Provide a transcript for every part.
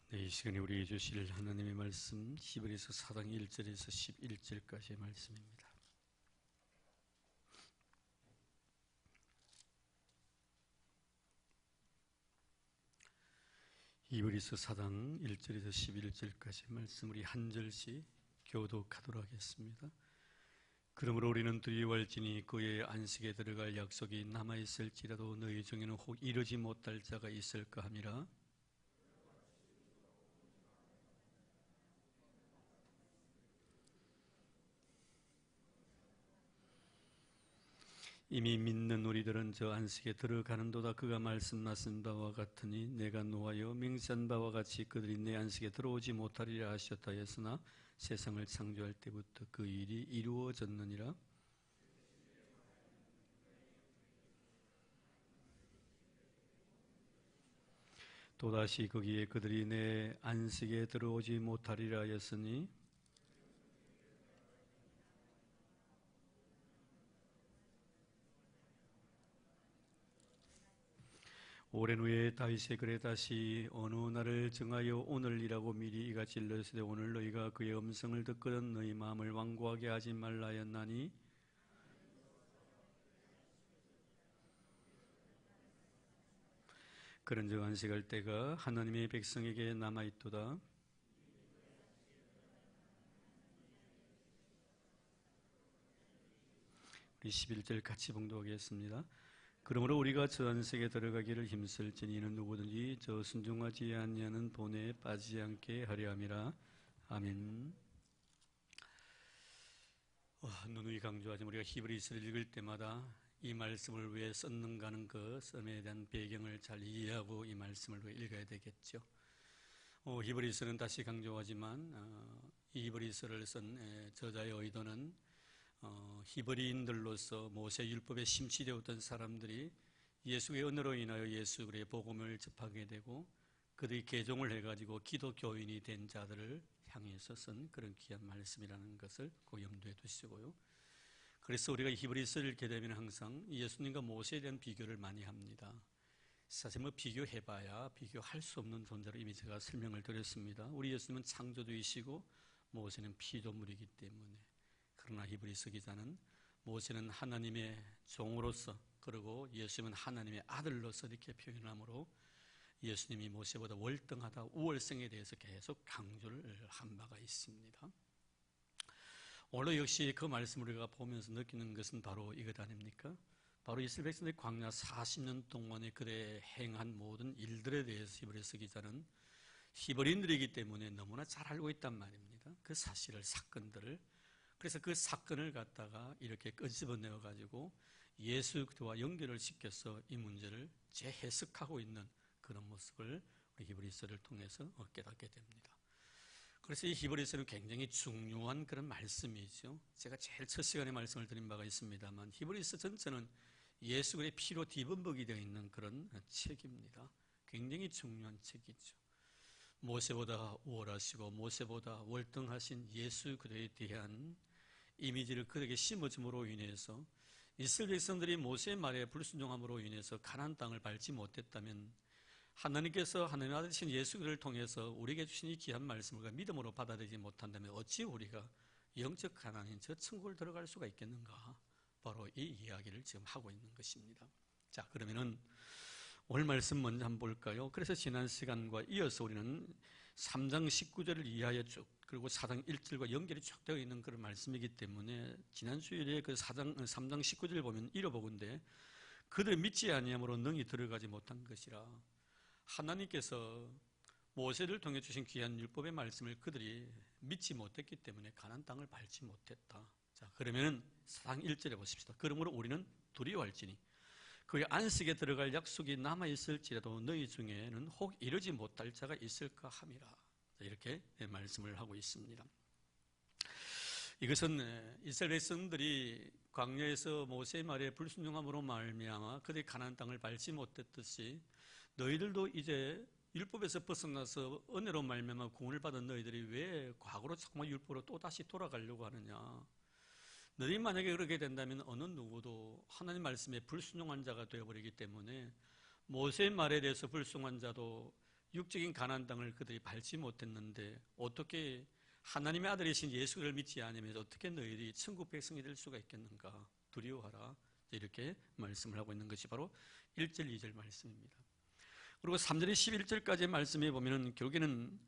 네, 이 시간에 우리에게 주실 하나님의 말씀 히브리서 4장 1절에서 11절까지의 말씀입니다. 히브리서 4장 1절에서 11절까지의 말씀 우리 한 절씩 교독하도록 하겠습니다. 그러므로 우리는 두려워할지니 그의 안식에 들어갈 약속이 남아있을지라도 너희 중에는 혹 이르지 못할 자가 있을까 함이라. 이미 믿는 우리들은 저 안식에 들어가는도다. 그가 말씀하신 바와 같으니 내가 노하여 맹세한 바와 같이 그들이 내 안식에 들어오지 못하리라 하셨다 했으나 세상을 창조할 때부터 그 일이 이루어졌느니라. 또다시 거기에 그들이 내 안식에 들어오지 못하리라 했으니 오랜 후에 다윗의 글에 다시 어느 날을 정하여 오늘이라고 미리 이같이 일렀으되 오늘 너희가 그의 음성을 듣거든 너희 마음을 완고하게 하지 말라 하였나니 그런즉 안식할 때가 하나님의 백성에게 남아있도다. 우리 11절 같이 봉독하겠습니다. 그러므로 우리가 저 안식에 들어가기를 힘쓸지니 이는 누구든지 저 순종하지 아니하는 본에 빠지지 않게 하려 함이라. 아멘. 누누이 강조하지만 우리가 히브리서를 읽을 때마다 이 말씀을 왜 썼는가는 그 썸에 대한 배경을 잘 이해하고 이 말씀을 왜 읽어야 되겠죠. 히브리서는 다시 강조하지만 이 히브리서를 쓴 저자의 의도는 히브리인들로서 모세 율법에 심취되었던 사람들이 예수의 은혜로 인하여 예수 그리스도의 복음을 접하게 되고 그들이 개종을 해가지고 기독교인이 된 자들을 향해서 쓴 그런 귀한 말씀이라는 것을 꼭 염두에 두시고요. 그래서 우리가 히브리서를 읽게 되면 항상 예수님과 모세에 대한 비교를 많이 합니다. 사실 비교해봐야 비교할 수 없는 존재로 이미 제가 설명을 드렸습니다. 우리 예수님은 창조주이시고 모세는 피조물이기 때문에. 그러나 히브리서 기자는 모세는 하나님의 종으로서 그리고 예수님은 하나님의 아들로서 이렇게 표현하므로 예수님이 모세보다 월등하다 우월성에 대해서 계속 강조를 한 바가 있습니다. 오늘 역시 그 말씀을 우리가 보면서 느끼는 것은 바로 이것 아닙니까? 바로 이스라엘 백성들이 광야 40년 동안에 그들의 행한 모든 일들에 대해서 히브리서 기자는 히브리인들이기 때문에 너무나 잘 알고 있단 말입니다. 그 사실을, 사건들을. 그래서 그 사건을 갖다가 이렇게 끄집어내어 가지고 예수 그리스도와 연결을 시켜서 이 문제를 재해석하고 있는 그런 모습을 우리 히브리서를 통해서 깨닫게 됩니다. 그래서 이 히브리서는 굉장히 중요한 그런 말씀이죠. 제가 제일 첫 시간에 말씀을 드린 바가 있습니다만 히브리서 전체는 예수 그리스도의 피로 뒤범벅이 되어 있는 그런 책입니다. 굉장히 중요한 책이죠. 모세보다 우월하시고 모세보다 월등하신 예수 그리스도에 대한 이미지를 그에게 심어줌으로 인해서 이스라엘 백성들이 모세의 말에 불순종함으로 인해서 가나안 땅을 밟지 못했다면 하나님께서 하나님의 아들 되신 예수 그리스도를 통해서 우리에게 주신 이 귀한 말씀을 믿음으로 받아들이지 못한다면 어찌 우리가 영적 가나안인 저 천국을 들어갈 수가 있겠는가? 바로 이 이야기를 지금 하고 있는 것입니다. 자, 그러면은 오늘 말씀 먼저 한번 볼까요? 그래서 지난 시간과 이어서 우리는 3장 19절을 이해하여 쭉 그리고 4장 1절과 연결이 쭉 되어 있는 그런 말씀이기 때문에 지난 주일에 그 3장 19절을 보면 이러보건대 그들을 믿지 아니함으로 능히 들어가지 못한 것이라. 하나님께서 모세를 통해 주신 귀한 율법의 말씀을 그들이 믿지 못했기 때문에 가나안 땅을 밟지 못했다. 자, 그러면은 4장 1절에 보십시다. 그러므로 우리는 두려워할지니 그의 안식에 들어갈 약속이 남아있을지라도 너희 중에는 혹 이르지 못할 자가 있을까 함이라. 이렇게 말씀을 하고 있습니다. 이것은 이스라엘 백성들이 광야에서 모세의 말에 불순종함으로 말미암아 그들이 가나안 땅을 밟지 못했듯이 너희들도 이제 율법에서 벗어나서 은혜로 말미암아 구원을 받은 너희들이 왜 과거로 자꾸만 율법으로 또다시 돌아가려고 하느냐. 너희 만약에 그렇게 된다면 어느 누구도 하나님 말씀에 불순종한 자가 되어버리기 때문에 모세의 말에 대해서 불순종한 자도 육적인 가나안 땅을 그들이 밟지 못했는데 어떻게 하나님의 아들이신 예수를 믿지 않으면서 어떻게 너희들이 천국 백성이 될 수가 있겠는가? 두려워하라. 이렇게 말씀을 하고 있는 것이 바로 1절, 2절 말씀입니다. 그리고 3절에 11절까지 말씀해 보면은 결국에는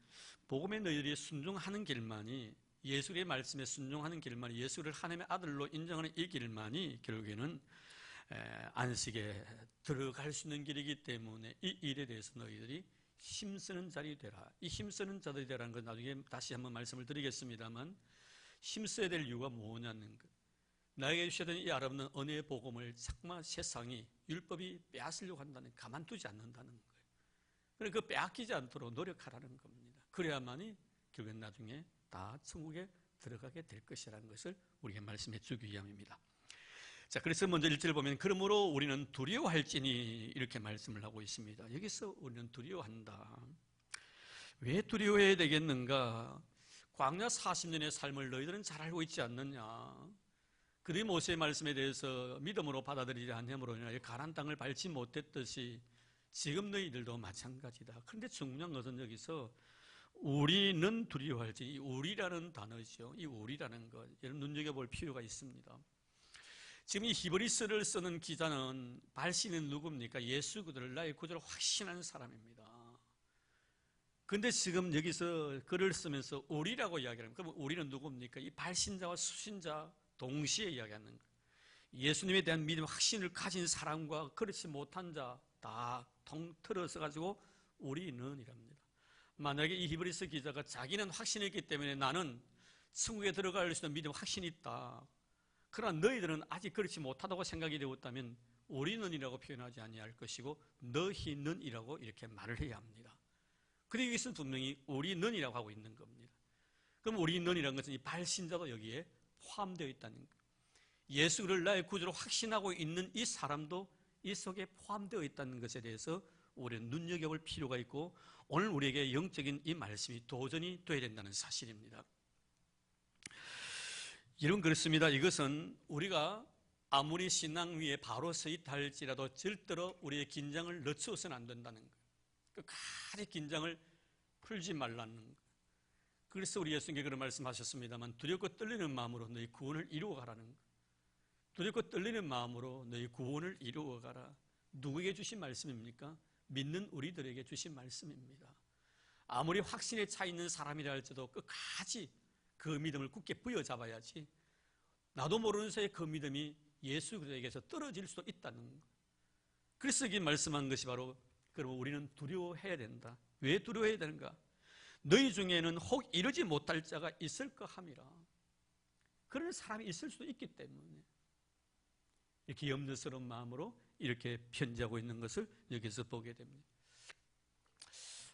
복음의 너희들이 순종하는 길만이, 예수의 말씀에 순종하는 길만이, 예수를 하나님의 아들로 인정하는 이 길만이 결국에는 안식에 들어갈 수 있는 길이기 때문에 이 일에 대해서 너희들이 힘쓰는 자리 되라. 이 힘쓰는 자들이 되라는 건 나중에 다시 한번 말씀을 드리겠습니다만, 힘써야 될 이유가 뭐냐는 것. 나에게 주셔야 되는 이 아름다운 은혜의 복음을 정말 세상이, 율법이 빼앗으려고 한다는, 가만두지 않는다는 거예요. 그러니까 그 빼앗기지 않도록 노력하라는 겁니다. 그래야만이 결국엔 나중에 다 천국에 들어가게 될 것이라는 것을 우리에게 말씀해 주기 위함입니다. 자, 그래서 먼저 1절 보면, 그러므로 우리는 두려워할지니 이렇게 말씀을 하고 있습니다. 여기서 우리는 두려워한다. 왜 두려워해야 되겠는가? 광야 40년의 삶을 너희들은 잘 알고 있지 않느냐? 그들이 모세의 말씀에 대해서 믿음으로 받아들이지 않으므로 가나안 땅을 밟지 못했듯이 지금 너희들도 마찬가지다. 그런데 중요한 것은 여기서 우리는 두려워할지, 이 우리라는 단어죠. 이 우리라는 것, 여러분 눈여겨볼 필요가 있습니다. 지금 이 히브리서를 쓰는 기자는 발신은 누굽니까? 예수 그들을 나의 구주로 확신한 사람입니다. 근데 지금 여기서 글을 쓰면서 우리라고 이야기합니다. 그럼 우리는 누굽니까? 이 발신자와 수신자 동시에 이야기하는 거예요. 예수님에 대한 믿음, 확신을 가진 사람과 그렇지 못한 자 다 통틀어서 가지고 우리는 이랍니다. 만약에 이 히브리서 기자가 자기는 확신했기 때문에 나는 천국에 들어갈 수 있는 믿음, 확신이 있다. 그러나 너희들은 아직 그렇지 못하다고 생각이 되었다면 우리는이라고 표현하지 아니할 것이고 너희는이라고 이렇게 말을 해야 합니다. 그리고 여기서 분명히 우리는이라고 하고 있는 겁니다. 그럼 우리는이라는 것은 이 발신자도 여기에 포함되어 있다는 거예요. 예수를 나의 구주로 확신하고 있는 이 사람도 이 속에 포함되어 있다는 것에 대해서 우리는 눈여겨볼 필요가 있고, 오늘 우리에게 영적인 이 말씀이 도전이 되어야 된다는 사실입니다. 이런 그렇습니다. 이것은 우리가 아무리 신앙 위에 바로 서 있다 할지라도 절대로 우리의 긴장을 늦추어서는 안 된다는 거예요. 끝까지 긴장을 풀지 말라는 거예요. 그래서 우리 예수님께 그런 말씀하셨습니다만, 두렵고 떨리는 마음으로 너희 구원을 이루어가라는 거예요. 두렵고 떨리는 마음으로 너희 구원을 이루어가라. 누구에게 주신 말씀입니까? 믿는 우리들에게 주신 말씀입니다. 아무리 확신에 차 있는 사람이라 할지라도 끝까지 그 믿음을 굳게 부여잡아야지 나도 모르는 사이에 그 믿음이 예수 그리스도에게서 떨어질 수도 있다는 것. 그래서 여기 말씀한 것이 바로, 그럼 우리는 두려워해야 된다. 왜 두려워해야 되는가? 너희 중에는 혹 이르지 못할 자가 있을까 함이라. 그런 사람이 있을 수도 있기 때문에 이렇게 염려스러운 마음으로 이렇게 편지하고 있는 것을 여기서 보게 됩니다.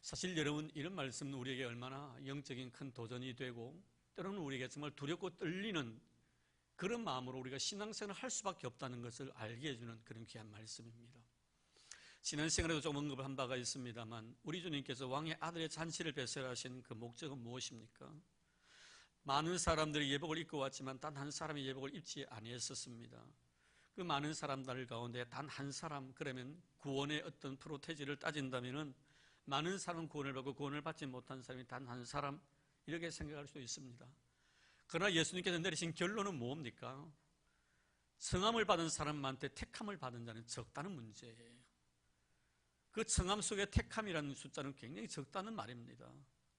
사실 여러분, 이런 말씀은 우리에게 얼마나 영적인 큰 도전이 되고 때로는 우리에게 정말 두렵고 떨리는 그런 마음으로 우리가 신앙생활을 할 수밖에 없다는 것을 알게 해주는 그런 귀한 말씀입니다. 지난 시간에도 조금 언급을 한 바가 있습니다만, 우리 주님께서 왕의 아들의 잔치를 배설하신 그 목적은 무엇입니까? 많은 사람들이 예복을 입고 왔지만 단 한 사람이 예복을 입지 아니했었습니다. 그 많은 사람들 가운데 단 한 사람, 그러면 구원의 어떤 프로테지를 따진다면은 많은 사람은 구원을 받고 구원을 받지 못한 사람이 단 한 사람, 이렇게 생각할 수도 있습니다. 그러나 예수님께서 내리신 결론은 뭡니까? 성함을 받은 사람한테 택함을 받은 자는 적다는 문제예요. 그 성함 속에 택함이라는 숫자는 굉장히 적다는 말입니다.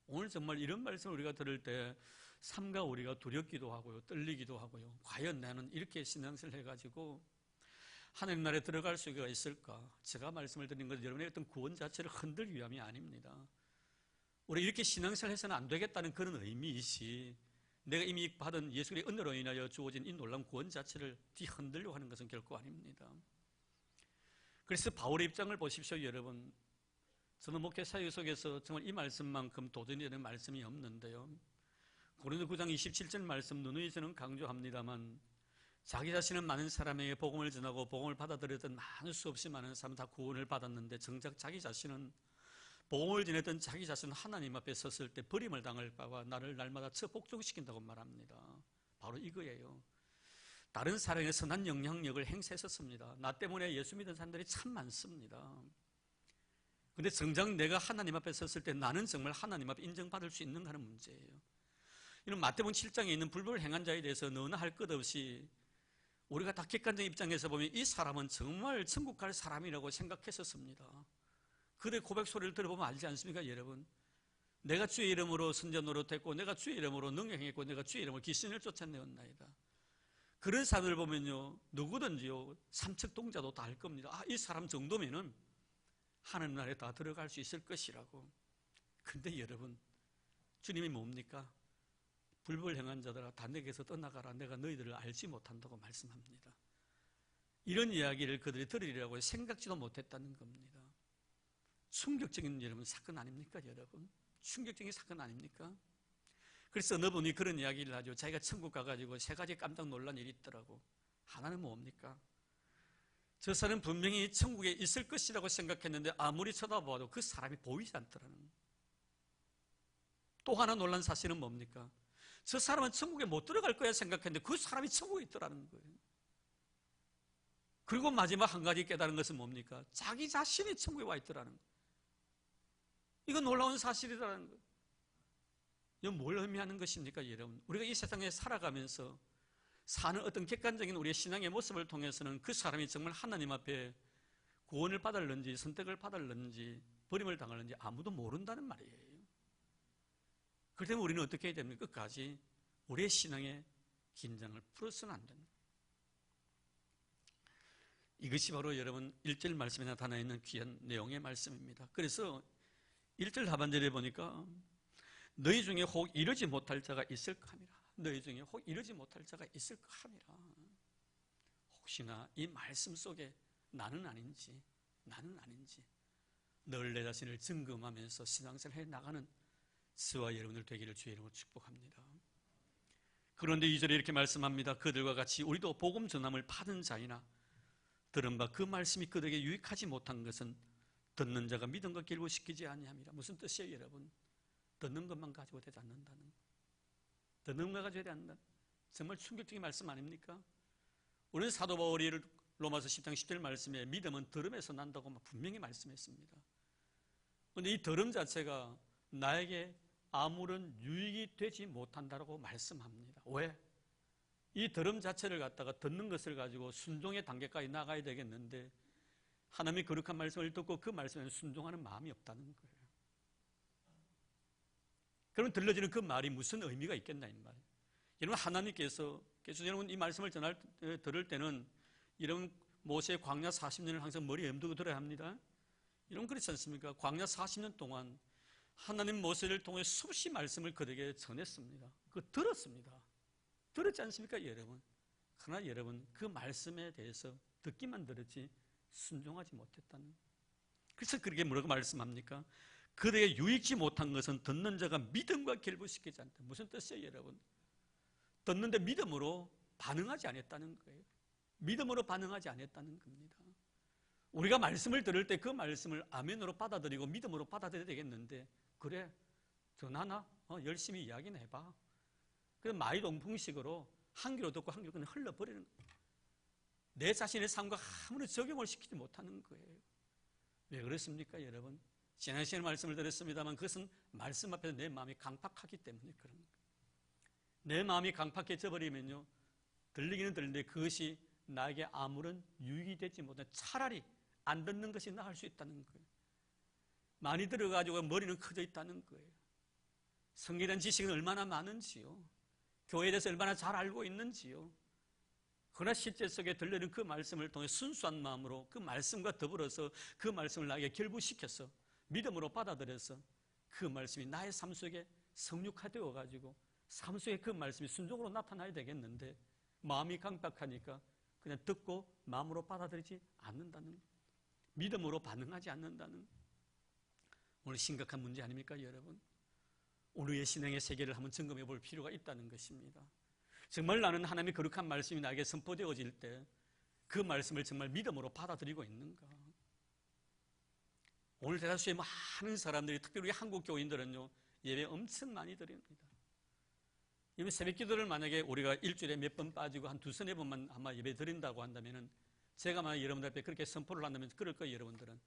오늘 정말 이런 말씀을 우리가 들을 때 삼가 우리가 두렵기도 하고요, 떨리기도 하고요. 과연 나는 이렇게 신앙생활을 해가지고 하나님 나라에 들어갈 수가 있을까? 제가 말씀을 드린 것은 여러분의 어떤 구원 자체를 흔들기 위함이 아닙니다. 우리 이렇게 신앙생활을 해서는 안 되겠다는 그런 의미이시, 내가 이미 받은 예수의 은혜로 인하여 주어진 이 놀라운 구원 자체를 뒤흔들려고 하는 것은 결코 아닙니다. 그래서 바울의 입장을 보십시오, 여러분. 저는 목회 사역 속에서 정말 이 말씀만큼 도전이 되는 말씀이 없는데요. 고린도 9장 27절 말씀 누누이 저는 강조합니다만, 자기 자신은 많은 사람에게 복음을 전하고 복음을 받아들였던 많을 수 없이 많은 사람은 다 구원을 받았는데, 정작 자기 자신은 복음을 전했던 자기 자신은 하나님 앞에 섰을 때 버림을 당할 바와 나를 날마다 복종시킨다고 말합니다. 바로 이거예요. 다른 사람에게 선한 영향력을 행사했었습니다. 나 때문에 예수 믿은 사람들이 참 많습니다. 근데 정작 내가 하나님 앞에 섰을 때 나는 정말 하나님 앞에 인정받을 수 있는가 하는 문제예요. 이런 마태복음 7장에 있는 불법을 행한 자에 대해서 너나 할 것 없이 우리가 다 객관적인 입장에서 보면 이 사람은 정말 천국 갈 사람이라고 생각했었습니다. 그들의 고백 소리를 들어보면 알지 않습니까, 여러분? 내가 주의 이름으로 선자 노릇했고, 내가 주의 이름으로 능력 행했고, 내가 주의 이름으로 귀신을 쫓아내었나이다. 그런 사람을 보면요, 누구든지요, 삼척동자도 다 알 겁니다. 아, 이 사람 정도면은 하나님 나라에 다 들어갈 수 있을 것이라고. 근데 여러분, 주님이 뭡니까? 불법을 행한 자들아, 다 내게서 떠나가라. 내가 너희들을 알지 못한다고 말씀합니다. 이런 이야기를 그들이 들으리라고 생각지도 못했다는 겁니다. 충격적인 여러분 사건 아닙니까, 여러분? 충격적인 사건 아닙니까? 그래서 어느 분이 그런 이야기를 하죠. 자기가 천국 가가지고 세 가지 깜짝 놀란 일이 있더라고. 하나는 뭡니까? 저 사람은 분명히 천국에 있을 것이라고 생각했는데 아무리 쳐다봐도 그 사람이 보이지 않더라는 거예요. 또 하나 놀란 사실은 뭡니까? 저 사람은 천국에 못 들어갈 거야 생각했는데 그 사람이 천국에 있더라는 거예요. 그리고 마지막 한 가지 깨달은 것은 뭡니까? 자기 자신이 천국에 와 있더라는 거예요. 이건 놀라운 사실이라는 거예요. 이건 뭘 의미하는 것입니까, 여러분? 우리가 이 세상에 살아가면서 사는 어떤 객관적인 우리의 신앙의 모습을 통해서는 그 사람이 정말 하나님 앞에 구원을 받았는지 선택을 받았는지 버림을 당했는지 아무도 모른다는 말이에요. 그렇기 때문에 우리는 어떻게 해야 됩니까? 끝까지 우리의 신앙의 긴장을 풀어서는 안 됩니다. 이것이 바로 여러분 1절 말씀에 나타나 있는 귀한 내용의 말씀입니다. 그래서 1절 하반절에 보니까 너희 중에 혹 이르지 못할 자가 있을까 함이라. 너희 중에 혹 이르지 못할 자가 있을까 함이라. 혹시나 이 말씀 속에 나는 아닌지 늘 내 자신을 점검하면서 신앙생활 해나가는 저와 여러분들 되기를 주의 이름으로 축복합니다. 그런데 2절에 이렇게 말씀합니다. 그들과 같이 우리도 복음 전함을 받은 자이나 들은 바 그 말씀이 그들에게 유익하지 못한 것은 듣는 자가 믿음과 결부시키지 아니함이라. 무슨 뜻이에요, 여러분? 듣는 것만 가지고 되지 않는다는 것. 듣는 것만 가지고 되지 않는다. 정말 충격적인 말씀 아닙니까? 우리는 사도 바울이 로마서 10장 10절 말씀에 믿음은 들음에서 난다고 분명히 말씀했습니다. 그런데 이 들음 자체가 나에게 아무런 유익이 되지 못한다고 말씀합니다. 왜? 이 들음 자체를 갖다가 듣는 것을 가지고 순종의 단계까지 나가야 되겠는데 하나님의 거룩한 말씀을 듣고 그 말씀에 순종하는 마음이 없다는 거예요. 그럼 들려지는 그 말이 무슨 의미가 있겠나 이 말이에요. 여러분 하나님께서 여러분 이 말씀을 들을 때는 여러분 모세의 광야 40년을 항상 머리에 염두고 들어야 합니다. 여러분 그렇지 않습니까? 광야 40년 동안 하나님 모세를 통해 수없이 말씀을 그들에게 전했습니다. 들었습니다. 들었지 않습니까, 여러분? 그러나 여러분 그 말씀에 대해서 듣기만 들었지 순종하지 못했다는. 그래서 그렇게 뭐라고 말씀합니까? 그들에게 유익지 못한 것은 듣는 자가 믿음과 결부시키지 않다. 무슨 뜻이에요, 여러분? 듣는데 믿음으로 반응하지 않았다는 거예요. 믿음으로 반응하지 않았다는 겁니다. 우리가 말씀을 들을 때 그 말씀을 아멘으로 받아들이고 믿음으로 받아들여야 되겠는데 그래, 전하나? 열심히 이야기는 해봐. 그래서 마이동풍식으로 한 귀로 듣고 한 귀로 그냥 흘러버리는 거예요. 내 자신의 삶과 아무런 적용을 시키지 못하는 거예요. 왜 그렇습니까, 여러분? 지난 시간에 말씀을 드렸습니다만 그것은 말씀 앞에서 내 마음이 강팍하기 때문에 그런 거예요. 내 마음이 강팍해져 버리면요, 들리기는 들리는데 그것이 나에게 아무런 유익이 되지 못해 차라리 안 듣는 것이 나을 수 있다는 거예요. 많이 들어가지고 머리는 커져 있다는 거예요. 성경에 대한 지식은 얼마나 많은지요. 교회에 대해서 얼마나 잘 알고 있는지요. 그러나 실제 속에 들리는 그 말씀을 통해 순수한 마음으로 그 말씀과 더불어서 그 말씀을 나에게 결부시켜서 믿음으로 받아들여서 그 말씀이 나의 삶 속에 성육화되어 가지고 삶 속에 그 말씀이 순종으로 나타나야 되겠는데 마음이 강박하니까 그냥 듣고 마음으로 받아들이지 않는다는 거예요. 믿음으로 반응하지 않는다는, 오늘 심각한 문제 아닙니까, 여러분? 우리의 신앙의 세계를 한번 점검해 볼 필요가 있다는 것입니다. 정말 나는 하나님의 거룩한 말씀이 나에게 선포되어질 때 그 말씀을 정말 믿음으로 받아들이고 있는가? 오늘 대다수의 많은 사람들이, 특별히 우리 한국 교인들은요, 예배 엄청 많이 드립니다. 이미 새벽 기도를 만약에 우리가 일주일에 몇 번 빠지고 한 두세 네 번만 아마 예배 드린다고 한다면은 제가 만약 여러분들 앞에 그렇게 선포를 한다면 그럴 거예요, 여러분들은.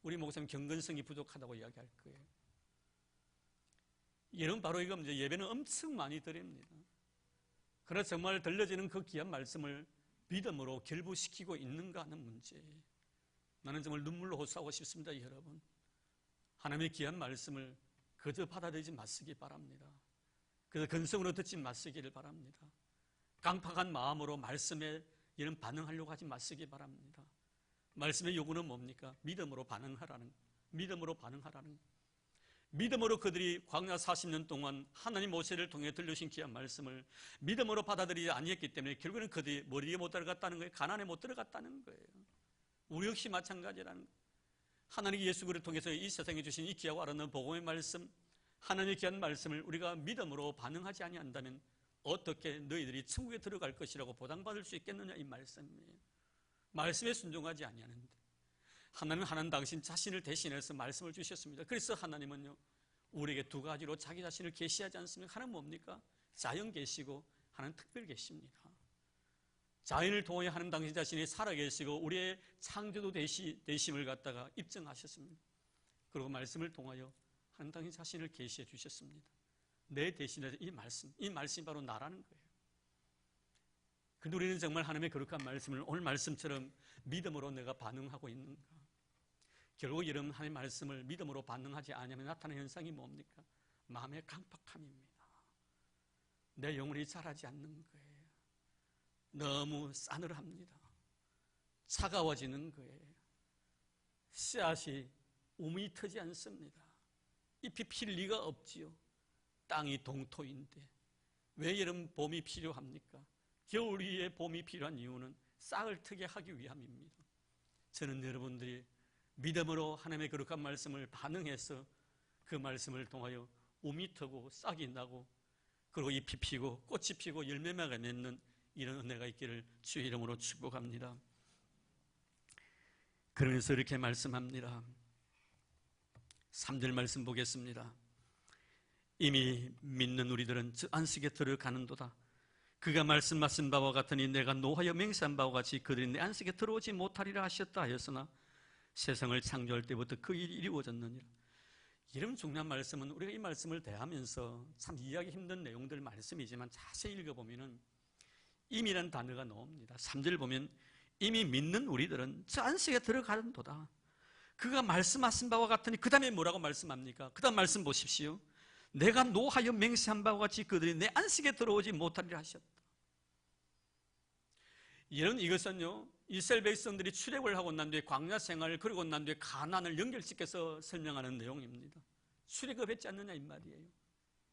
우리 목사님 경건성이 부족하다고 이야기할 거예요. 이런 바로 이겁니다. 예배는 엄청 많이 드립니다. 그러나 정말 들려지는 그 귀한 말씀을 믿음으로 결부시키고 있는가 하는 문제예요. 나는 정말 눈물로 호소하고 싶습니다, 여러분. 하나님의 귀한 말씀을 그저 받아들이지 마시기 바랍니다. 그래서 근성으로 듣지 마시기를 바랍니다. 강팍한 마음으로 말씀에 이런 반응하려고 하지 마시기 바랍니다. 말씀의 요구는 뭡니까? 믿음으로 반응하라는, 믿음으로 반응하라는. 믿음으로 그들이 광야 40년 동안 하나님 모세를 통해 들려주신 귀한 말씀을 믿음으로 받아들이지 아니했기 때문에 결국에는 그들이 머리에 못 들어갔다는 거예요. 가나안에 못 들어갔다는 거예요. 우리 역시 마찬가지라는 거예요. 하나님 예수 그리스도를 통해서 이 세상에 주신 이 귀하고 아름다운 복음의 말씀, 하나님의 귀한 말씀을 우리가 믿음으로 반응하지 아니한다면 어떻게 너희들이 천국에 들어갈 것이라고 보장받을 수 있겠느냐, 이 말씀이에요. 말씀에 순종하지 아니하는데 하나님은 하나님 당신 자신을 대신해서 말씀을 주셨습니다. 그래서 하나님은요, 우리에게 두 가지로 자기 자신을 계시하지 않습니까? 하나는 뭡니까? 자연 계시고 하나는 특별 계십니다. 자연을 통해 하나님 당신 자신이 살아계시고 우리의 창조도 되심을 갖다가 입증하셨습니다. 그리고 말씀을 통하여 하나님 당신 자신을 계시해 주셨습니다. 내 대신에 이 말씀이 바로 나라는 거예요. 근데 우리는 정말 하나님의 거룩한 말씀을 오늘 말씀처럼 믿음으로 내가 반응하고 있는가? 결국 여러분, 하나님의 말씀을 믿음으로 반응하지 않으면 나타나는 현상이 뭡니까? 마음의 강팍함입니다. 내 영혼이 자라지 않는 거예요. 너무 싸늘합니다. 차가워지는 거예요. 씨앗이 우미 트지 않습니다. 잎이 필 리가 없지요. 땅이 동토인데 왜 여름 봄이 필요합니까? 겨울 위에 봄이 필요한 이유는 싹을 트게 하기 위함입니다. 저는 여러분들이 믿음으로 하나님의 거룩한 말씀을 반응해서 그 말씀을 통하여 우미 트고 싹이 나고 그리고 잎이 피고 꽃이 피고 열매가 맺는 이런 은혜가 있기를 주의 이름으로 축복합니다. 그러면서 이렇게 말씀합니다. 3절 말씀 보겠습니다. 이미 믿는 우리들은 저 안식에 들어가는도다. 그가 말씀하신 바와 같으니 내가 노하여 맹세한 바와 같이 그들이 내 안식에 들어오지 못하리라 하셨다 하였으나 세상을 창조할 때부터 그 일이 이루어졌느니라. 이런 중요한 말씀은 우리가 이 말씀을 대하면서 참 이해하기 힘든 내용들 말씀이지만 자세히 읽어보면 임이라는 단어가 나옵니다. 3절 보면 이미 믿는 우리들은 저 안식에 들어가는도다. 그가 말씀하신 바와 같으니 그 다음에 뭐라고 말씀합니까? 그 다음 말씀 보십시오. 내가 노하여 맹세한 바와 같이 그들이 내 안식에 들어오지 못하리라 하셨다. 이것은요, 이스라엘 백성들이 출애굽을 하고 난 뒤에 광야 생활을 그리고 난 뒤에 가나안을 연결시켜서 설명하는 내용입니다. 출애굽했지 않느냐 이 말이에요.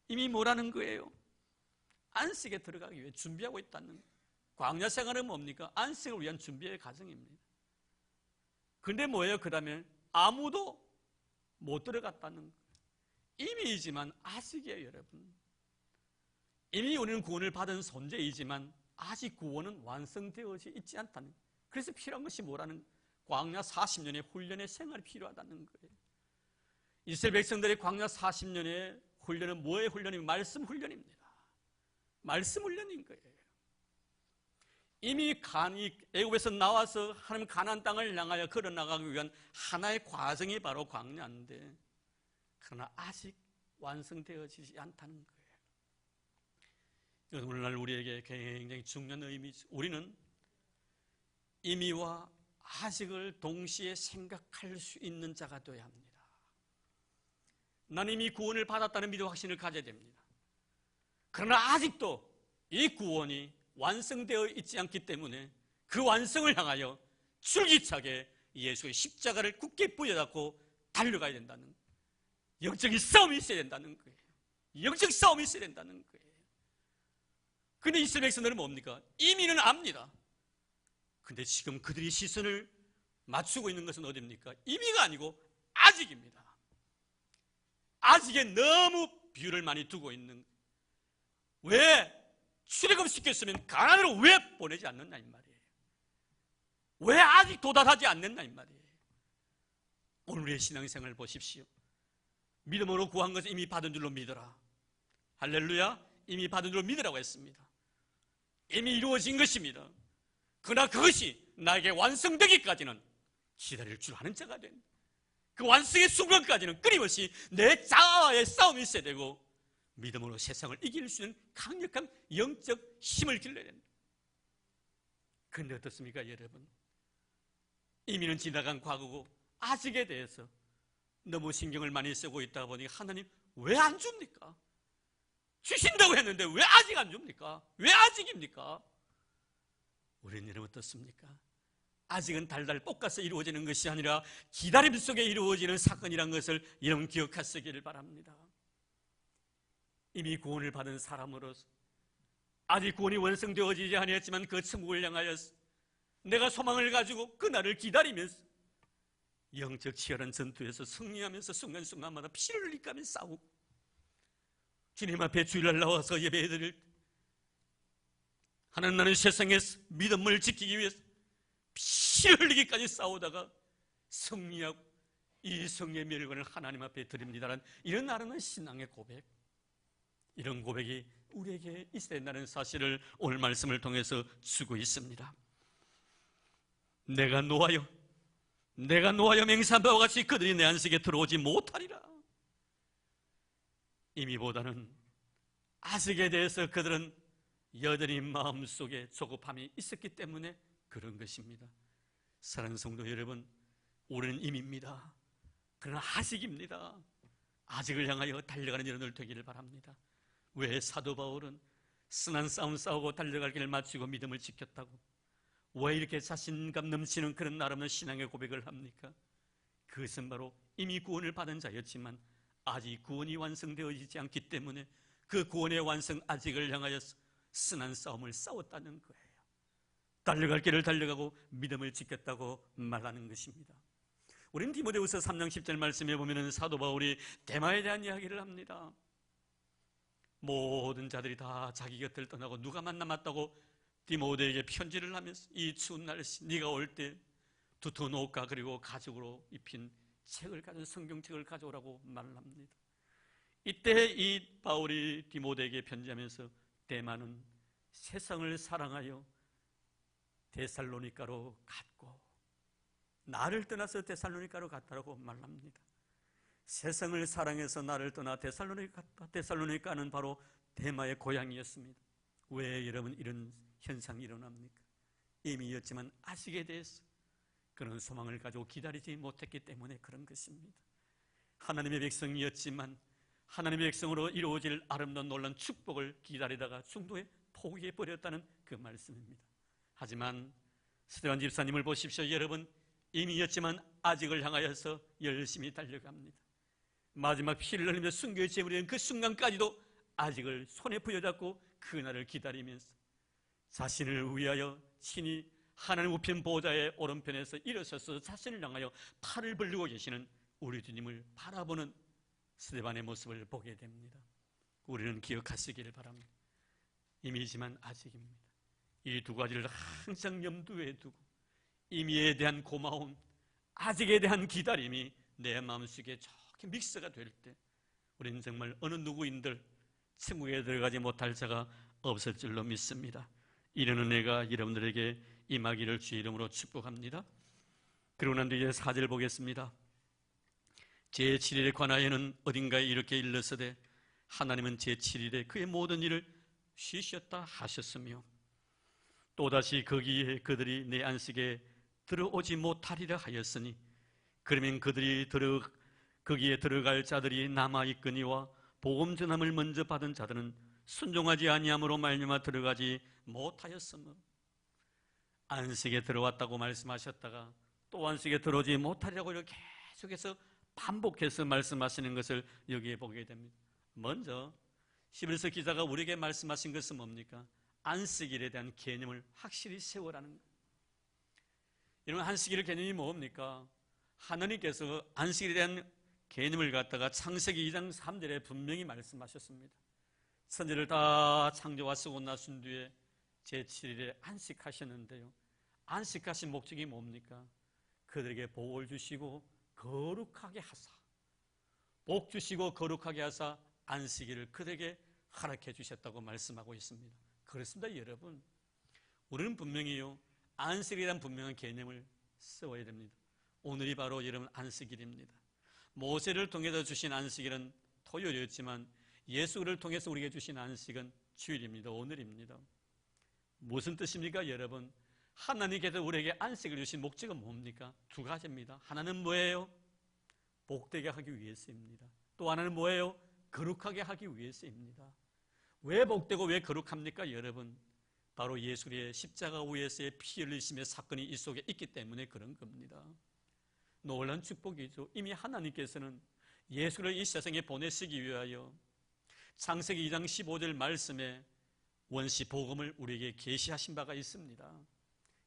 이미 뭐라는 거예요? 안식에 들어가기 위해 준비하고 있다는 거예요. 광야 생활은 뭡니까? 안식을 위한 준비의 과정입니다. 근데 뭐예요? 그 다음에 아무도 못 들어갔다는 거예요. 이미이지만 아직이에요, 여러분. 이미 우리는 구원을 받은 존재이지만 아직 구원은 완성되어지 있지 않다는 거예요. 그래서 필요한 것이 뭐라는 거예요? 광야 40년의 훈련의 생활이 필요하다는 거예요. 이스라엘 백성들의 광야 40년의 훈련은 뭐의 훈련이면 말씀 훈련입니다. 말씀 훈련인 거예요. 이미 애굽에서 나와서 하나님 가나안 땅을 향하여 걸어나가기 위한 하나의 과정이 바로 광야인데 그러나 아직 완성되어지지 않다는 거예요. 오늘날 우리에게 굉장히 중요한 의미죠. 우리는 임의와 아직을 동시에 생각할 수 있는 자가 되어야 합니다. 나는 이미 구원을 받았다는 믿음 확신을 가져야 됩니다. 그러나 아직도 이 구원이 완성되어 있지 않기 때문에 그 완성을 향하여 줄기차게 예수의 십자가를 굳게 부여잡고 달려가야 된다는 거예요. 영적인 싸움이 있어야 된다는 거예요. 영적 싸움이 있어야 된다는 거예요. 근데 이스라엘 백성들은 뭡니까? 이미는 압니다. 근데 지금 그들이 시선을 맞추고 있는 것은 어디입니까? 이미가 아니고 아직입니다. 아직에 너무 비유를 많이 두고 있는 거예요. 왜? 출애굽시켰으면 가나안으로 왜 보내지 않는다 이 말이에요. 왜 아직 도달하지 않는다 이 말이에요. 오늘 우리의 신앙생활을 보십시오. 믿음으로 구한 것을 이미 받은 줄로 믿어라. 할렐루야. 이미 받은 줄로 믿으라고 했습니다. 이미 이루어진 것입니다. 그러나 그것이 나에게 완성되기까지는 기다릴 줄 아는 자가 된다. 그 완성의 순간까지는 끊임없이 내 자아의 싸움이 있어야 되고 믿음으로 세상을 이길 수 있는 강력한 영적 힘을 길러야 됩니다. 그런데 어떻습니까 여러분? 이미는 지나간 과거고 아직에 대해서 너무 신경을 많이 쓰고 있다 보니 하나님 왜 안 줍니까? 주신다고 했는데 왜 아직 안 줍니까? 왜 아직입니까? 우리는 여러분 어떻습니까? 아직은 달달 볶아서 이루어지는 것이 아니라 기다림 속에 이루어지는 사건이란 것을 여러분 기억하시기를 바랍니다. 이미 구원을 받은 사람으로서 아직 구원이 완성되어지지 아니했지만 그 천국을 향하여 내가 소망을 가지고 그날을 기다리면서 영적 치열한 전투에서 승리하면서 순간순간마다 피를 흘리까며 싸우고 주님 앞에 주일날 나와서 예배드릴 때 하나님 나는 세상에서 믿음을 지키기 위해서 피를 흘리기까지 싸우다가 승리하고 이 승리의 멸관을 하나님 앞에 드립니다라는 이런 아름다운 신앙의 고백, 이런 고백이 우리에게 있어야 된다는 사실을 오늘 말씀을 통해서 주고 있습니다. 내가 노하여 맹세한 바와 같이 그들이 내 안식에 들어오지 못하리라. 이미보다는 아직에 대해서 그들은 여전히 마음속에 조급함이 있었기 때문에 그런 것입니다. 사랑하는 성도 여러분, 우리는 임입니다. 그러나 아직입니다. 아직을 향하여 달려가는 여러분들 되기를 바랍니다. 왜 사도 바울은 선한 싸움 싸우고 달려갈 길을 마치고 믿음을 지켰다고 왜 이렇게 자신감 넘치는 그런 아름다운 신앙의 고백을 합니까? 그것은 바로 이미 구원을 받은 자였지만 아직 구원이 완성되어지지 않기 때문에 그 구원의 완성 아직을 향하여 선한 싸움을 싸웠다는 거예요. 달려갈 길을 달려가고 믿음을 지켰다고 말하는 것입니다. 우리는 디모데후서 3장 10절 말씀에 보면 사도 바울이 데마에 대한 이야기를 합니다. 모든 자들이 다 자기 곁을 떠나고 누가만 남았다고 디모데에게 편지를 하면서 이 추운 날씨 네가 올 때 두터운 옷과 그리고 가죽으로 입힌 책을 가진 성경책을 가져오라고 말을 합니다. 이때 이 바울이 디모데에게 편지하면서 데마는 세상을 사랑하여 데살로니가로 갔고 나를 떠나서 데살로니가로 갔다고 말합니다. 세상을 사랑해서 나를 떠나 데살로니가 갔다. 데살로니가는 바로 데마의 고향이었습니다. 왜 여러분 이런 현상이 일어납니까? 이미였지만 아직에 대해서 그런 소망을 가지고 기다리지 못했기 때문에 그런 것입니다. 하나님의 백성이었지만 하나님의 백성으로 이루어질 아름다운 놀라운 축복을 기다리다가 중도에 포기해버렸다는 그 말씀입니다. 하지만 스데반 집사님을 보십시오. 여러분 이미였지만 아직을 향하여서 열심히 달려갑니다. 마지막 피를 흘리며 순교의 제물이 그 순간까지도 아직을 손에 부여잡고 그날을 기다리면서 자신을 위하여 친히 하나님 우편 보좌의 오른편에서 일어서서 자신을 향하여 팔을 벌리고 계시는 우리 주님을 바라보는 스데반의 모습을 보게 됩니다. 우리는 기억하시기를 바랍니다. 이미지만 아직입니다. 이 두 가지를 항상 염두에 두고 이미에 대한 고마움, 아직에 대한 기다림이 내 마음속에 좋게 믹스가 될 때 우리는 정말 어느 누구인들 천국에 들어가지 못할 자가 없을 줄로 믿습니다. 이런 은혜가 여러분들에게 임하기를 주의 이름으로 축복합니다. 그러고 난 뒤에 4절 보겠습니다. 제7일에 관하여는 어딘가에 이렇게 일렀으되 하나님은 제7일에 그의 모든 일을 쉬셨다 하셨으며 또다시 거기에 그들이 내 안식에 들어오지 못하리라 하였으니 그러면 그들이 거기에 들어갈 자들이 남아있거니와 복음 전함을 먼저 받은 자들은 순종하지 아니함으로 말미암아 들어가지 못하였으므로 안식에 들어왔다고 말씀하셨다가 또 안식에 들어오지 못하리라고 이렇게 계속해서 반복해서 말씀하시는 것을 여기에 보게 됩니다. 먼저 히브리서 기자가 우리에게 말씀하신 것은 뭡니까? 안식일에 대한 개념을 확실히 세우라는 거예요. 여러분 안식일 개념이 뭡니까? 하나님께서 안식일에 대한 개념을 갖다가 창세기 2장 3절에 분명히 말씀하셨습니다. 천지를 다 창조하시고 나신 뒤에 제7일에 안식하셨는데요. 안식하신 목적이 뭡니까? 그들에게 복을 주시고 거룩하게 하사, 복 주시고 거룩하게 하사 안식일을 그들에게 허락해 주셨다고 말씀하고 있습니다. 그렇습니다. 여러분 우리는 분명히요 안식일에 대한 분명한 개념을 세워야 됩니다. 오늘이 바로 여러분 안식일입니다. 모세를 통해서 주신 안식일은 토요일이었지만 예수를 통해서 우리에게 주신 안식은 주일입니다. 오늘입니다. 무슨 뜻입니까, 여러분? 하나님께서 우리에게 안식을 주신 목적은 뭡니까? 두 가지입니다. 하나는 뭐예요? 복되게 하기 위해서입니다. 또 하나는 뭐예요? 거룩하게 하기 위해서입니다. 왜 복되고 왜 거룩합니까, 여러분? 바로 예수의 십자가 위에서의 피 흘리심의 사건이 이 속에 있기 때문에 그런 겁니다. 놀라운 축복이죠. 이미 하나님께서는 예수를 이 세상에 보내시기 위하여 창세기 2장 15절 말씀에 원시 복음을 우리에게 계시하신 바가 있습니다.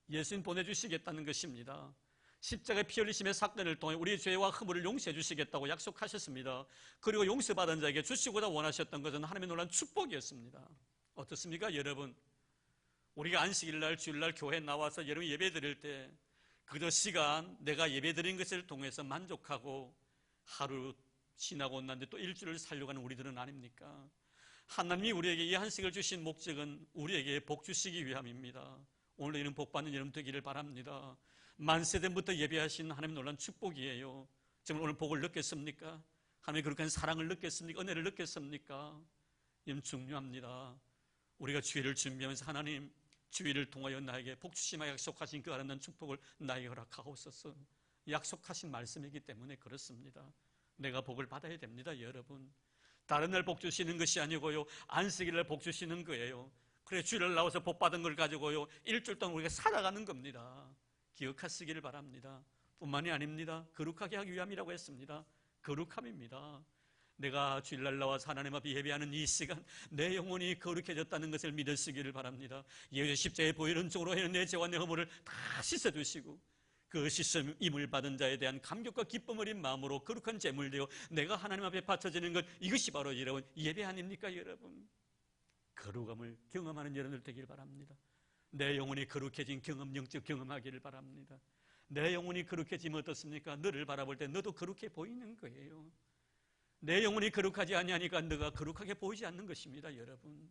예수님 보내주시겠다는 것입니다. 십자가의 피 흘리심의 사건을 통해 우리의 죄와 허물을 용서해 주시겠다고 약속하셨습니다. 그리고 용서받은 자에게 주시고자 원하셨던 것은 하나님의 놀라운 축복이었습니다. 어떻습니까, 여러분? 우리가 안식일날 주일날 교회에 나와서 여러분 예배 드릴 때 그저 시간 내가 예배 드린 것을 통해서 만족하고 하루 지나고 난 뒤 또 일주일을 살려고 하는 우리들은 아닙니까? 하나님이 우리에게 이 안식을 주신 목적은 우리에게 복 주시기 위함입니다. 오늘 이런 복 받는 여러분 되기를 바랍니다. 만세전부터 예배하신 하나님 놀라운 축복이에요. 정말 오늘 복을 느꼈습니까? 하나님의 그렇게 사랑을 느꼈습니까? 은혜를 느꼈습니까? 이건 중요합니다. 우리가 주일을 준비하면서 하나님 주일을 통하여 나에게 복 주시마 약속하신 그 아름다운 축복을 나에게 허락하옵소서. 약속하신 말씀이기 때문에 그렇습니다. 내가 복을 받아야 됩니다, 여러분. 다른 날 복 주시는 것이 아니고요, 안식일날 복 주시는 거예요. 그래 주일날 나와서 복 받은 걸 가지고요 일주일 동안 우리가 살아가는 겁니다. 기억하시기를 바랍니다. 뿐만이 아닙니다. 거룩하게 하기 위함이라고 했습니다. 거룩함입니다. 내가 주일날 나와서 하나님 앞에 예배하는 이 시간 내 영혼이 거룩해졌다는 것을 믿으시기를 바랍니다. 예수 십자가의 보혈은 쪽으로 해는 내 죄와 내 허물을 다 씻어주시고 그 씻음임을 받은 자에 대한 감격과 기쁨 어린 마음으로 거룩한 제물 되어 내가 하나님 앞에 바쳐지는 것, 이것이 바로 여러분 예배 아닙니까, 여러분? 거룩함을 경험하는 여러분들 되길 바랍니다. 내 영혼이 거룩해진 경험, 영적 경험하기를 바랍니다. 내 영혼이 거룩해지면 어떻습니까? 너를 바라볼 때 너도 거룩해 보이는 거예요. 내 영혼이 거룩하지 아니하니까 너가 거룩하게 보이지 않는 것입니다, 여러분.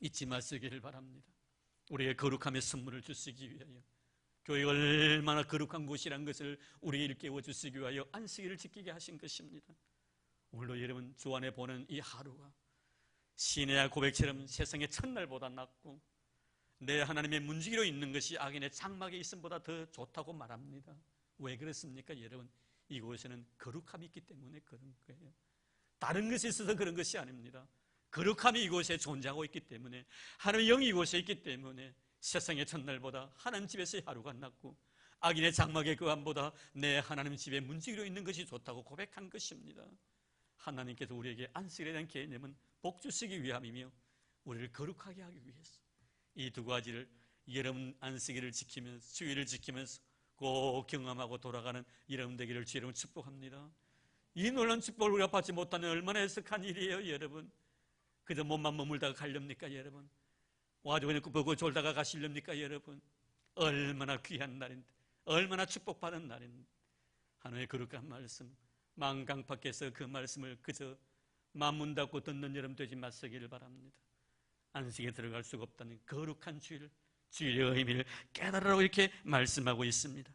잊지 마시기를 바랍니다. 우리의 거룩함의 선물을 주시기 위하여 교회가 얼마나 거룩한 곳이란 것을 우리에게 일깨워 주시기 위하여 안식일을 지키게 하신 것입니다. 오늘도 여러분 주 안에 보는 이 하루가 시내야 고백처럼 세상의 첫날보다 낫고 내 하나님의 문지기로 있는 것이 악인의 장막에 있음보다 더 좋다고 말합니다. 왜 그렇습니까, 여러분? 이곳에는 거룩함이 있기 때문에 그런 거예요. 다른 것이 있어서 그런 것이 아닙니다. 거룩함이 이곳에 존재하고 있기 때문에, 하나님의 영이 이곳에 있기 때문에 세상의 첫날보다 하나님 집에서의 하루가 낫고 악인의 장막의 그 밤보다 내 하나님 집에 문지기로 있는 것이 좋다고 고백한 것입니다. 하나님께서 우리에게 안식일에 대한 개념은 복 주시기 위함이며 우리를 거룩하게 하기 위해서 이 두 가지를 여러분 안식일을 지키면서 주일을 지키면서 꼭 경험하고 돌아가는 여러분 되기를 주 이름으로 축복합니다. 이 놀라운 축복을 우리가 받지 못하는 얼마나 애석한 일이에요, 여러분. 그저 몸만 머물다가 가렵니까, 여러분? 와가지고 그냥 보고 졸다가 가시렵니까, 여러분? 얼마나 귀한 날인데, 얼마나 축복받은 날인데, 하나님의 거룩한 말씀, 만강 밖에서 그 말씀을 그저 맘문 닫고 듣는 여러분 되지 마시기를 바랍니다. 안식에 들어갈 수가 없다는 거룩한 주일, 주일의 의미를 깨달으라고 이렇게 말씀하고 있습니다.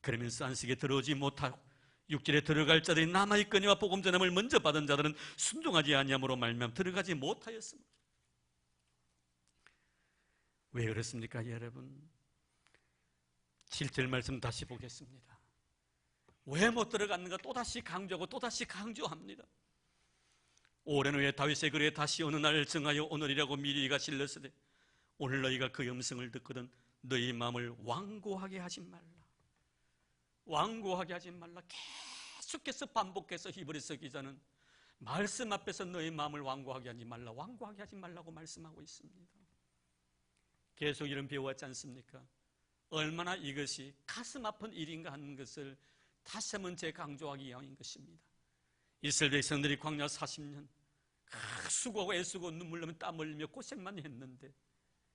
그러면서 안식에 들어오지 못하고 육절에 들어갈 자들이 남아있거니와 복음 전함을 먼저 받은 자들은 순종하지 아니함으로 말미암아 들어가지 못하였습니다. 왜 그렇습니까, 여러분? 7절 말씀 다시 보겠습니다. 왜 못 들어갔는가 또다시 강조하고 또다시 강조합니다. 오랜 후에 다윗의 글에 다시 어느 날 정하여 오늘이라고 미리가 실렀으되 오늘 너희가 그 음성을 듣거든 너희 마음을 완고하게 하지 말라. 완고하게 하지 말라. 계속해서 반복해서 히브리서 기자는 말씀 앞에서 너희 마음을 완고하게 하지 말라, 완고하게 하지 말라고 말씀하고 있습니다. 계속 이런 배워왔지 않습니까? 얼마나 이것이 가슴 아픈 일인가 하는 것을 다시 한번 재강조하기 위함인 것입니다. 이스라엘 백성들이 광야 40년 수고하고 애쓰고 눈물 나며 땀 흘리며 고생만 했는데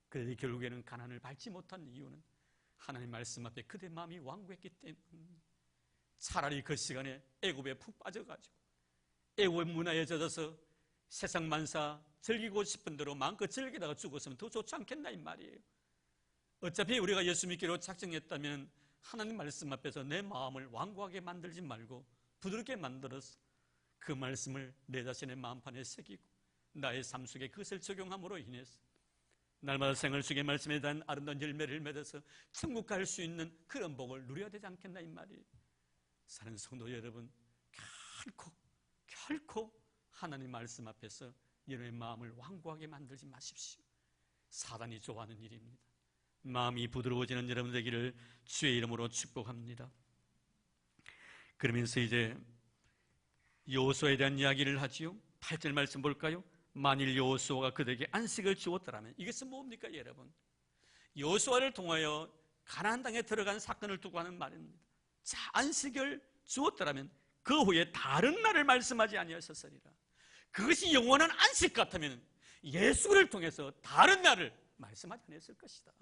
그들이 결국에는 가나안을 밟지 못한 이유는 하나님 말씀 앞에 그들의 마음이 완고했기 때문에, 차라리 그 시간에 애굽에 푹 빠져가지고 애굽의 문화에 젖어서 세상 만사 즐기고 싶은 대로 마음껏 즐기다가 죽었으면 더 좋지 않겠나 이 말이에요. 어차피 우리가 예수 믿기로 작정했다면 하나님 말씀 앞에서 내 마음을 완고하게 만들지 말고 부드럽게 만들어서 그 말씀을 내 자신의 마음판에 새기고 나의 삶 속에 그것을 적용함으로 인해서 날마다 생활 속의 말씀에 대한 아름다운 열매를 맺어서 천국 갈 수 있는 그런 복을 누려야 되지 않겠나 이 말이에요. 사랑하는 성도 여러분, 결코 하나님 말씀 앞에서 여러분의 마음을 완고하게 만들지 마십시오. 사단이 좋아하는 일입니다. 마음이 부드러워지는 여러분 되기를 주의 이름으로 축복합니다. 그러면서 이제 여호수아에 대한 이야기를 하지요. 8절 말씀 볼까요? 만일 여호수아가 그들에게 안식을 주었더라면, 이것은 뭡니까 여러분? 여호수아를 통하여 가나안 땅에 들어간 사건을 두고 하는 말입니다. 자, 안식을 주었더라면 그 후에 다른 날을 말씀하지 아니하셨으리라. 그것이 영원한 안식 같으면 예수를 통해서 다른 날을 말씀하지 않았을 것이다.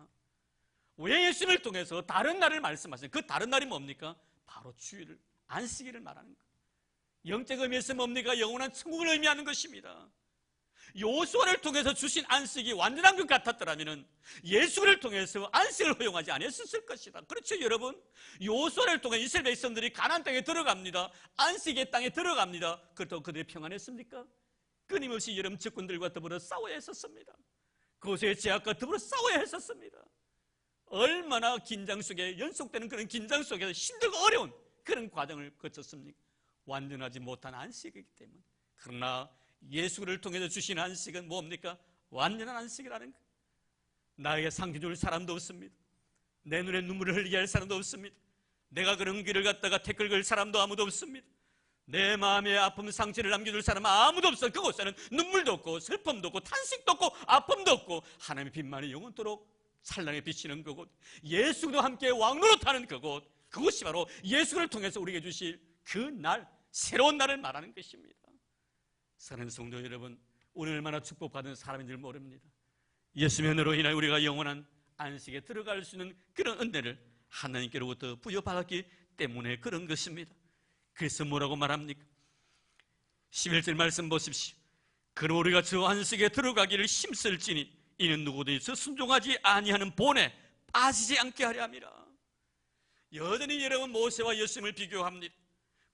왜 예수를 통해서 다른 날을 말씀하시는, 그 다른 날이 뭡니까? 바로 주일을, 안식일을 말하는 것. 영적 의미에서 뭡니까? 영원한 천국을 의미하는 것입니다. 여호수아를 통해서 주신 안식이 완전한 것 같았더라면 예수를 통해서 안식을 허용하지 않았을 것이다. 그렇죠 여러분? 여호수아를 통해 이스라엘 백성들이 가나안 땅에 들어갑니다. 안식의 땅에 들어갑니다. 그렇다고 그들이 평안했습니까? 끊임없이 여러분 적군들과 더불어 싸워야 했었습니다. 그곳의 제약과 더불어 싸워야 했었습니다. 얼마나 긴장 속에, 연속되는 그런 긴장 속에서 힘들고 어려운 그런 과정을 거쳤습니까? 완전하지 못한 안식이기 때문에. 그러나 예수를 통해서 주신 안식은 뭡니까? 완전한 안식이라는 거예요. 나에게 상처 줄 사람도 없습니다. 내 눈에 눈물을 흘리게 할 사람도 없습니다. 내가 그런 길을 갔다가 태클 걸 사람도 아무도 없습니다. 내 마음에 아픔, 상처를 남겨줄 사람은 아무도 없어요. 그곳에는 눈물도 없고 슬픔도 없고 탄식도 없고 아픔도 없고 하나님의 빛만이 영원토록 찬란하게 비치는 그곳, 예수도 함께 왕노릇하는 그곳, 그것이 바로 예수를 통해서 우리에게 주실 그 날, 새로운 날을 말하는 것입니다. 사랑하는 성도 여러분, 오늘 얼마나 축복받은 사람인 줄 모릅니다. 예수의 은혜로 인하여 우리가 영원한 안식에 들어갈 수 있는 그런 은혜를 하나님께로부터 부여받았기 때문에 그런 것입니다. 그래서 뭐라고 말합니까? 11절 말씀 보십시오. 그러 우리가 저 안식에 들어가기를 힘쓸지니 이는 누구든지 순종하지 아니하는 본에 빠지지 않게 하려 함이라. 여전히 여러분 모세와 예수님을 비교합니다.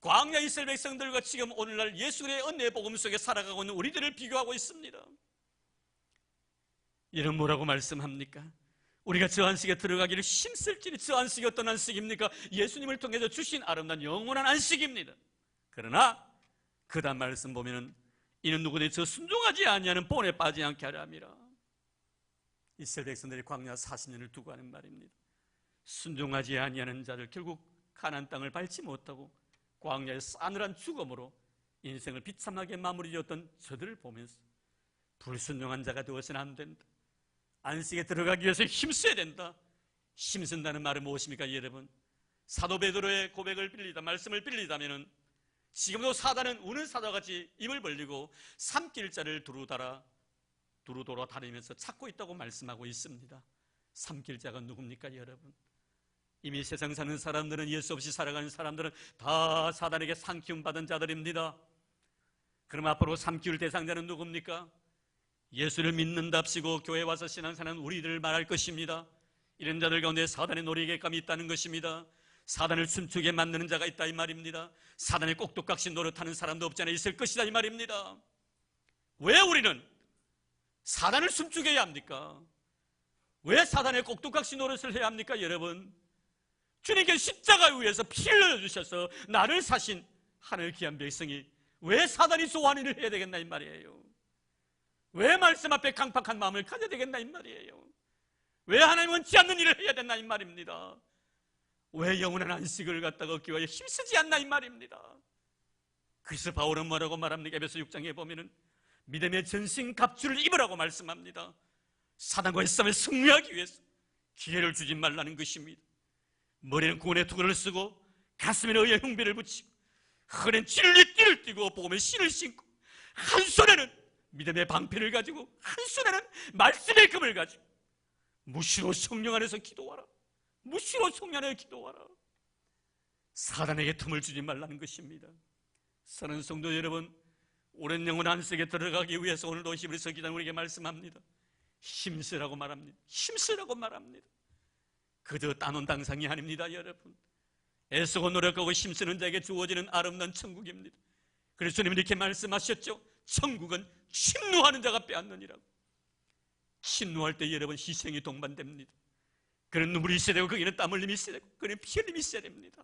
광야 이스라엘 백성들과 지금 오늘날 예수의 은혜의 복음 속에 살아가고 있는 우리들을 비교하고 있습니다. 이는 뭐라고 말씀합니까? 우리가 저 안식에 들어가기를 힘쓸지니, 저 안식이 어떤 안식입니까? 예수님을 통해서 주신 아름다운 영원한 안식입니다. 그러나 그 다음 말씀 보면은 이는 누구든지 저 순종하지 아니하는 본에 빠지지 않게 하려 함이라. 이스라엘 백성들이 광야 40년을 두고 하는 말입니다. 순종하지 아니하는 자들, 결국 가나안 땅을 밟지 못하고 광야의 싸늘한 죽음으로 인생을 비참하게 마무리 지었던 저들을 보면서 불순종한 자가 되어서는 안 된다. 안식에 들어가기 위해서 힘써야 된다. 힘쓴다는 말은 무엇입니까 여러분? 사도 베드로의 고백을 빌리다, 말씀을 빌리다면은 지금도 사단은 우는 사자같이 입을 벌리고 삼킬자를 두루 돌아다니면서 찾고 있다고 말씀하고 있습니다. 삼킬자가 누굽니까 여러분? 이미 세상 사는 사람들은, 예수 없이 살아가는 사람들은 다 사단에게 삼키움 받은 자들입니다. 그럼 앞으로 삼키울 대상자는 누굽니까? 예수를 믿는답시고 교회 와서 신앙사는 우리들을 말할 것입니다. 이런 자들 가운데 사단의 놀이객감이 있다는 것입니다. 사단을 춤추게 만드는 자가 있다 이 말입니다. 사단의 꼭두각시 노릇하는 사람도 없지 않아 있을 것이다 이 말입니다. 왜 우리는 사단을 춤추게 해야 합니까? 왜 사단의 꼭두각시 노릇을 해야 합니까 여러분? 주님께 십자가 위에서 피를 흘려주셔서 나를 사신 하늘 귀한 백성이 왜 사단이 좋아하는 일을 해야 되겠나 이 말이에요. 왜 말씀 앞에 강팍한 마음을 가져야 되겠나 이 말이에요. 왜 하나님 원치 않는 일을 해야 되나 이 말입니다. 왜 영원한 안식을 갖다가 얻기 위해 힘쓰지 않나 이 말입니다. 그래서 바울은 뭐라고 말합니까? 에베소 6장에 보면은 믿음의 전신 갑주를 입으라고 말씀합니다. 사단과의 싸움에 승리하기 위해서 기회를 주지 말라는 것입니다. 머리는 구원의 투구를 쓰고 가슴에는 의의 흉배를 붙이고 허리는 진리의 띠를 띠고 복음의 신을 신고 한 손에는 믿음의 방패를 가지고 한 손에는 말씀의 금을 가지고 무시로 성령 안에서 기도하라. 무시로 성령 안에서 기도하라. 사단에게 틈을 주지 말라는 것입니다. 사랑하는 성도 여러분, 오랜 영혼 안식에 들어가기 위해서 오늘도 히브리서 기자는 우리에게 말씀합니다. 힘쓰라고 말합니다. 힘쓰라고 말합니다. 그저 따놓은 당상이 아닙니다, 여러분. 애쓰고 노력하고 힘쓰는 자에게 주어지는 아름다운 천국입니다. 그래서 주님은 이렇게 말씀하셨죠. 천국은 침노하는 자가 빼앗느니라고. 침노할 때 여러분 희생이 동반됩니다. 그는 눈물이 있어야 되고, 거기는 땀 흘림이 있어야 되고, 그는 피 흘림이 있어야 됩니다.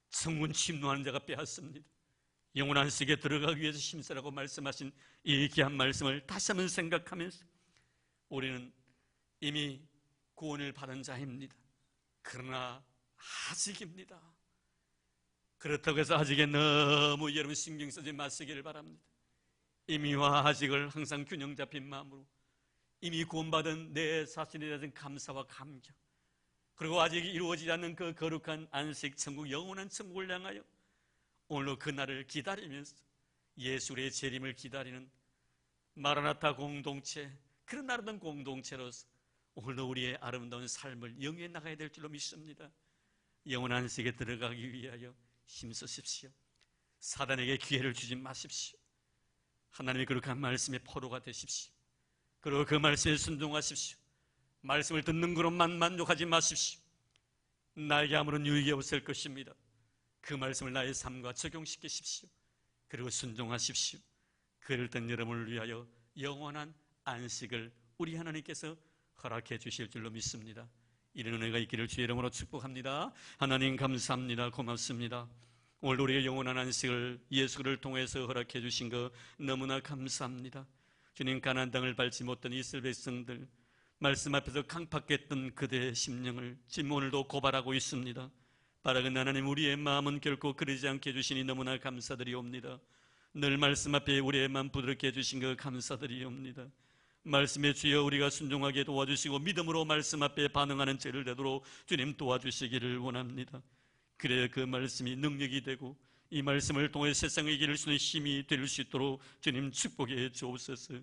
천국은 침노하는 자가 빼앗습니다. 영원한 세계에 들어가기 위해서 힘쓰라고 말씀하신 이 귀한 말씀을 다시 한번 생각하면서 우리는 이미 구원을 받은 자입니다. 그러나 아직입니다. 그렇다고 해서 아직에 너무 여러분 신경 쓰지 마시기를 바랍니다. 이미와 아직을 항상 균형 잡힌 마음으로 이미 구원받은 내 자신에 대한 감사와 감격, 그리고 아직 이루어지지 않는 그 거룩한 안식 천국, 영원한 천국을 향하여 오늘로 그날을 기다리면서 예수의 재림을 기다리는 마라나타 공동체, 그런 아름다운 공동체로서 오늘도 우리의 아름다운 삶을 영위해 나가야 될 줄로 믿습니다. 영원한 세계에 들어가기 위하여 힘쓰십시오. 사단에게 기회를 주지 마십시오. 하나님의 거룩한 말씀의 포로가 되십시오. 그리고 그 말씀에 순종하십시오. 말씀을 듣는 것으로만 만족하지 마십시오. 나에게 아무런 유익이 없을 것입니다. 그 말씀을 나의 삶과 적용시키십시오. 그리고 순종하십시오. 그럴 땐 여러분을 위하여 영원한 안식을 우리 하나님께서 허락해 주실 줄로 믿습니다. 이런 은혜가 있기를 주의 이름으로 축복합니다. 하나님 감사합니다. 고맙습니다. 오늘 우리의 영원한 안식을 예수를 통해서 허락해 주신 것 너무나 감사합니다. 주님, 가나안 땅을 밟지 못한 이스라엘 백성들 말씀 앞에서 강팍했던 그대의 심령을 지금 오늘도 고발하고 있습니다. 바라는 하나님, 우리의 마음은 결코 그러지 않게 해주시니 너무나 감사드리옵니다. 늘 말씀 앞에 우리의 마음 부드럽게 해주신 것 감사드리옵니다. 말씀에 주여 우리가 순종하게 도와주시고 믿음으로 말씀 앞에 반응하는 죄를 되도록 주님 도와주시기를 원합니다. 그래야 그 말씀이 능력이 되고 이 말씀을 통해 세상을 이길 수 있는 힘이 될 수 있도록 주님 축복해 주옵소서.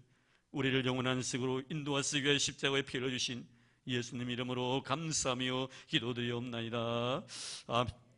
우리를 영원한 식으로 인도하시기 위해 십자가에 피를 주신 예수님 이름으로 감사하며 기도드리옵나이다. 아멘.